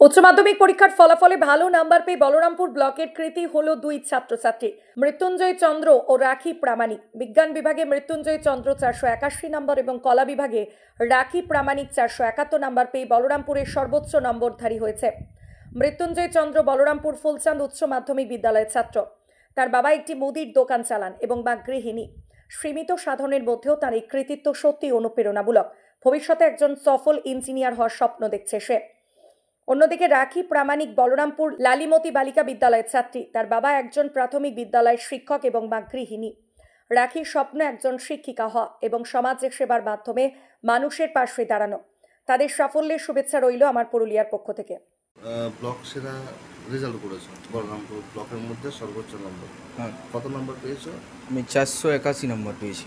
উচ্চ মাধ্যমিক পরীক্ষার ফলাফলে ভালো নাম্বার পেয়ে বলরামপুর ব্লকের কৃতী হলো দুই ছাত্রছাত্রী মৃত্যুঞ্জয় চন্দ্র ও রাখি প্রামাণিক। বিজ্ঞান বিভাগে মৃত্যুঞ্জয় চন্দ্র 481 নম্বর এবং কলা বিভাগে রাখি প্রামাণিক 471 নম্বর পেয়ে বলরামপুরের সর্বোচ্চ নম্বরধারী হয়েছে। মৃত্যুঞ্জয় চন্দ্র বলরামপুর ফুলচাঁদ উচ্চ মাধ্যমিক বিদ্যালয়ের ছাত্র। তার বাবা একটি মুদির দোকান চালান এবং মা গৃহিণী। সীমিত সাধনের মধ্যেও তার এই কৃতিত্ব সত্যি অনুপ্রেরণামূলক। ভবিষ্যতে একজন সফল ইঞ্জিনিয়ার হওয়ার স্বপ্ন দেখছে সে। অন্যদিকে রাখি প্রামাণিক বলরামপুর লালিমতি বালিকা বিদ্যালয়ের ছাত্রী। তার বাবা একজন প্রাথমিক বিদ্যালয়ের শিক্ষক এবং মা গৃহিণী। রাখির স্বপ্ন একজন শিক্ষিকা হওয়া এবং সমাজের সেবার মাধ্যমে মানুষের পাশে দাঁড়ানো। তাদের সাফল্যের শুভেচ্ছা রইল আমার পুরুলিয়ার পক্ষ থেকে। ব্লক সেরা রেজাল্ট করেছো বলরামপুর ব্লকের মধ্যে সর্বোচ্চ নম্বর। হ্যাঁ, কত নম্বর পেয়েছো? আমি 481 নম্বর পেয়েছি।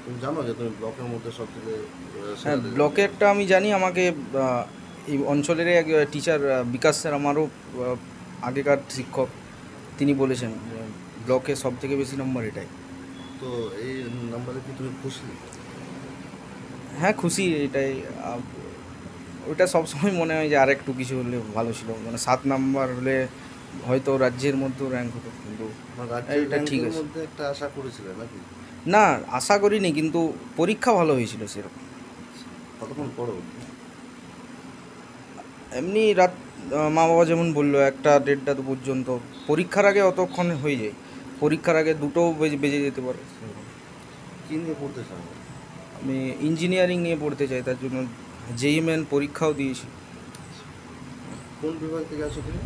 তুমি জানো যে তুমি ব্লকের মধ্যে সব থেকে হ্যাঁ, ব্লকেরটা আমি জানি। আমাকে এই অঞ্চলের এক টিচার বিকাশ স্যার, আমারও আগেকার শিক্ষক, তিনি বলেছেন ব্লকে সব থেকে বেশি নম্বর এটাই। তো এই নাম্বারে কি তুমি খুশি? হ্যাঁ, খুশি এটাই। ওইটা সবসময় মনে হয় যে আর একটু কিছু হলে ভালো ছিল, মানে 7 নাম্বার হলে হয়তো রাজ্যের মধ্যেও র্যাঙ্ক হতো, কিন্তু এটা ঠিক আছে। মধ্যে একটা আশা করেছিলে নাকি? না, আশা করিনি, কিন্তু পরীক্ষা ভালো হয়েছিল সেরকম। কতক্ষণ পড়ো? এমনি রাত, মা বাবা যেমন বললো 1টা 1:30 পর্যন্ত। পরীক্ষার আগে অতক্ষণ হয়ে যায়, পরীক্ষার আগে 2টোও বেজে যেতে পারে। কী নিয়ে পড়তে চাও? আমি ইঞ্জিনিয়ারিং নিয়ে পড়তে চাই, তার জন্য JEE মেন পরীক্ষাও দিয়েছি। কোন বিভাগ থেকে আছো তুমি?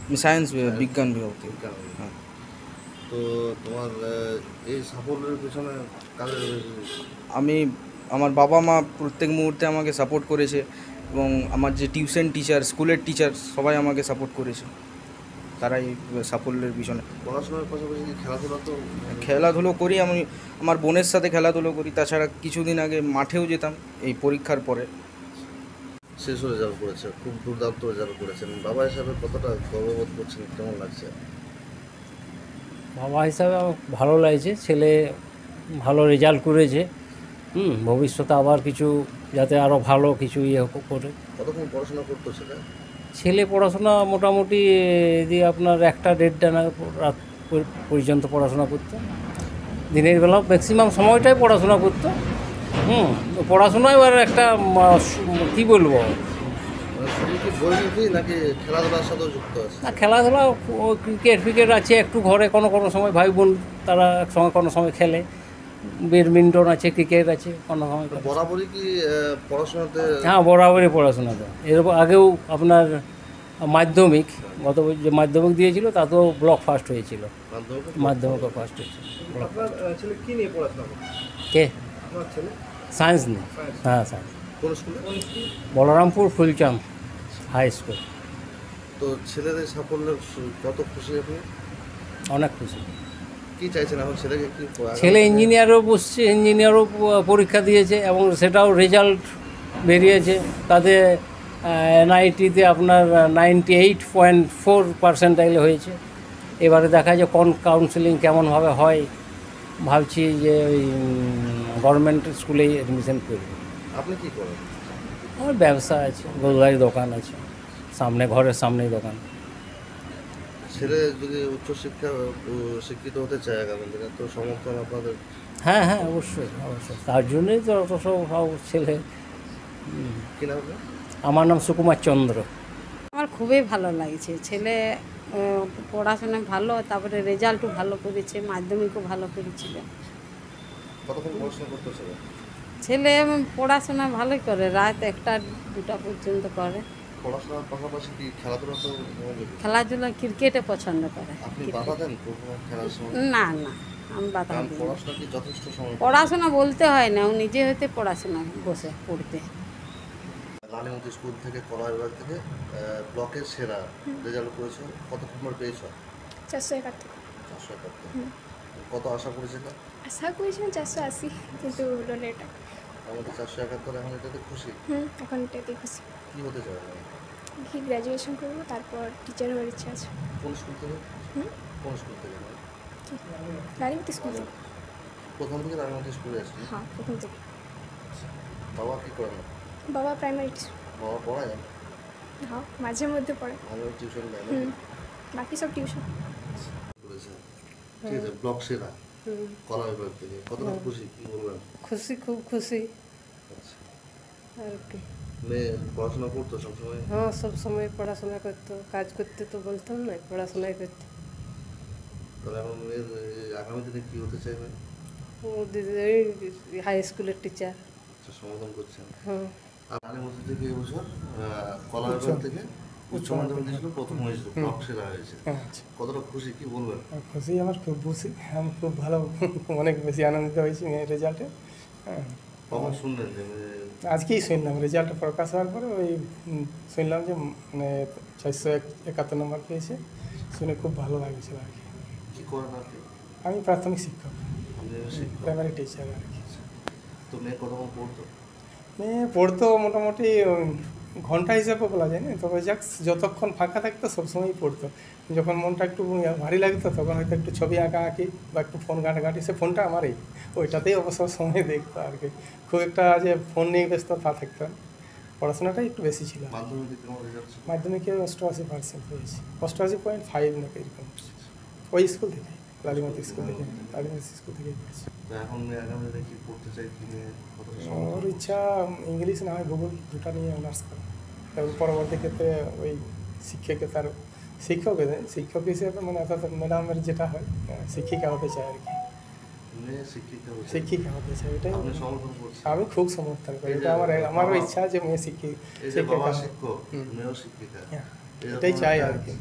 আমি সায়েন্স বিজ্ঞান বিভাগ থেকে। হ্যাঁ। তো তোমার এই সাফল্যের পেছনে কাদের? আমি, আমার বাবা মা প্রত্যেক মুহূর্তে আমাকে সাপোর্ট করেছে, এবং আমার যে টিউশন টিচার, স্কুলের টিচার, সবাই আমাকে সাপোর্ট করেছে। তারাই সাফল্যের পিছনে। পড়াশোনার পাশাপাশি খেলাধুলো করি। আমি আমার বোনের সাথে খেলাধুলো করি। তাছাড়া কিছুদিন আগে মাঠেও যেতাম এই পরীক্ষার পরে। শেষ রেজাল্ট করেছে, খুব দুর্দান্ত রেজাল্ট করেছেন। বাবা হিসাবে কতটা গর্ববোধ করছেন, কেমন লাগছে? বাবা হিসাবে আমার ভালো লাগছে, ছেলে ভালো রেজাল্ট করেছে। ভবিষ্যতে আবার কিছু যাতে আরও ভালো কিছু করে। কতক্ষণ পড়াশোনা করতো ছেলে পড়াশোনা মোটামুটি দিয়ে আপনার 1টা 1:30 রাত পর্যন্ত পড়াশোনা করতো। দিনের বেলা ম্যাক্সিমাম সময়টাই পড়াশোনা করতো। পড়াশোনা এবার একটা কী বলবো, নাকি খেলাধুলার সাথেও যুক্ত আছে? না, খেলাধুলা ক্রিকেট আছে একটু ঘরে, কোনো সময় ভাই বোন তারা একসঙ্গে কোনো সময় খেলে। ব্যাডমিন্টন আছে, ক্রিকেট আছে, কোনো সময়। বরাবরই কি পড়াশোনাতে? হ্যাঁ, বরাবরই পড়াশোনাতে। এর আগেও আপনার মাধ্যমিক, গত যে মাধ্যমিক দিয়েছিল তাতেও ব্লক ফার্স্ট হয়েছিল। মাধ্যমিকও ফার্স্ট হয়েছিল। আপনার ছেলে কি নিয়ে পড়াশোনা করে? কে? আপনার ছেলে সায়েন্স নিয়ে। হ্যাঁ, সায়েন্স। কোন স্কুলে? Balrampur Phulchand high school. তো ছেলেদের সাফল্যের কত খুশি আপনি? অনেক খুশি। কী চাইছেন এখন ছেলেকে? কি ছেলে ইঞ্জিনিয়ারও বসছে, ইঞ্জিনিয়ারও পরীক্ষা দিয়েছে এবং সেটাও রেজাল্ট বেরিয়েছে। তাতে NIT-তে আপনার 98.4% হয়েছে। এবারে দেখা যায় কোন কাউন্সেলিং কেমনভাবে হয়। ভাবছি যে ওই গভর্নমেন্ট স্কুলেই অ্যাডমিশন করব। আপনি কী করেন? আমার ব্যবসা আছে, গোলদারি দোকান আছে, ঘরের সামনেই দোকান। ছেলে যদি উচ্চশিক্ষা শিক্ষিত হতে চায় আগামী দিনে, তো সমর্থন আপনাদের? হ্যাঁ, অবশ্যই। তার জন্যই তো অত সব ছেলে। কী নাম? আমার নাম সুকুমার চন্দ্র। আমার খুবই ভালো লাগছে। ছেলে পড়াশোনায় ভালো, তারপরে রেজাল্টও ভালো করেছে, মাধ্যমিকও ভালো করেছিল। কতক্ষণ পড়াশোনা করতে ছেলে পড়াশোনা ভালোই করে, রাত 1টা 2টা পর্যন্ত করে। পড়াশোনার পাশাপাশি কি খেলাধুলা ক্রিকেটে পছন্দ করে। আপনি বাধা দেন খেলার সময়? না, আমি বাধা দিই। পড়াশোনা কি যথেষ্ট সময়? পড়াশোনা বলতে হয় না, ও নিজে হতে পড়াশোনা বসে পড়তে। লালিমতি স্কুল থেকে, কলা বিভাগ থেকে ব্লকের সেরা রেজাল্ট করেছো। কত নম্বর পেয়েছো? 471। 471। কত আশা করেছিলে? আশা করেছিলাম 480, কিন্তু হলো না এটা। আমাদের 471, এখন এটাতে খুশি? এখন এটাতে খুশি। কী হতে চাও? দেখি গ্র্যাজুয়েশন করবো, তারপর টিচার হওয়ার ইচ্ছা আছে। কোন স্কুল থেকে? কোন স্কুল থেকে? লালিমতি স্কুল থেকে। প্রথম থেকে লালিমতি স্কুলে আছে? হ্যাঁ, প্রথম থেকে। বাবা কী করেন? বাবা প্রাইমারি। বাবা পড়ায়? হ্যাঁ মাঝে মধ্যে পড়ে। ভালো টিউশন দেয় না হুম বাকি সব টিউশন। করেছে ঠিক আছে ব্লক সেরা কলা বিভাগ থেকে কতটা খুশি কি বলবেন? খুশি, খুব খুশি আচ্ছা আর কি। মেয়ে পড়াশোনা করতো সবসময়? হ্যাঁ, সব সময় পড়াশোনা করতো, কাজ করতে তো বলতাম না, পড়াশোনাই করতো। তাহলে এখন মেয়ের আগামী দিনে কি হতে চাইবেন? ও দিদি হাই স্কুলের টিচার। আচ্ছা সমাধান করছেন। হ্যাঁ, আপনি মধ্যে থেকে এবছর কলা বিভাগ থেকে উচ্চ মাধ্যমিক দিয়েছিল, প্রথম হয়েছিল, ব্লক সেরা হয়েছে, কতটা খুশি কি বলবেন? খুশি, আমার খুব খুশি, আমি খুব ভালো, অনেক বেশি আনন্দিত হয়েছি রেজাল্টে। হ্যাঁ, কখন শুনলেন যে আজকেই শুনলাম রেজাল্ট প্রকাশ হওয়ার পরে, ওই শুনলাম যে মানে 471 নম্বর পেয়েছে, শুনে খুব ভালো লাগছিল আর কি। কি করেন আপনি? আমি প্রাথমিক শিক্ষক, আপনি শিক্ষক? প্রাইমারি টিচার আর কি। তো মেয়ে কতক্ষণ পড়তো? মেয়ে পড়তো মোটামুটি ঘন্টা হিসাবে বলা যায় না, তবে যাক যতক্ষণ ফাঁকা থাকতো সবসময়ই পড়তো। যখন মনটা একটু ভারী লাগতো তখন হয়তো একটু ছবি আঁকাআঁকি বা একটু ফোন ঘাঁটাঘাঁটি, সে ফোনটা আমারই, ওইটাতেই অবসর সময় দেখতো আর কি। খুব একটা যে ফোন নিয়ে ব্যস্ত তা থাকতো না, পড়াশোনাটাই একটু বেশি ছিল। মাধ্যমিকে কেমন রেজাল্ট ছিল? মাধ্যমিকে 88% পেয়েছি, 88.5 না এরকম, ওই স্কুল থেকে, লালিমতি স্কুল থেকে, লালিমতি স্কুল থেকেই পড়েছি। তো এখন মেয়ে আগামী দিনে কি পড়তে চাই, কি নিয়ে কতটা ওর সমাধান? ইচ্ছা ইংলিশ না হয় ভূগোল, দুটা নিয়ে অনার্স করা, এবং পরবর্তী ক্ষেত্রে ওই শিক্ষকের শিক্ষক হিসেবে মানে অর্থাৎ ম্যাডামের যেটা হয় শিক্ষিকা হতে চায় আর কি, মেয়ে শিক্ষিকা হচ্ছে, শিক্ষিকা হতে চায়, এটাই আপনি সমর্থন করছেন? আমি খুব সমর্থন করি, এটা আমারও ইচ্ছা যে মেয়ে এই যে বাবা শিক্ষিকা, শিক্ষক, মেয়েও শিক্ষিকা, এটাই চাই আর কি।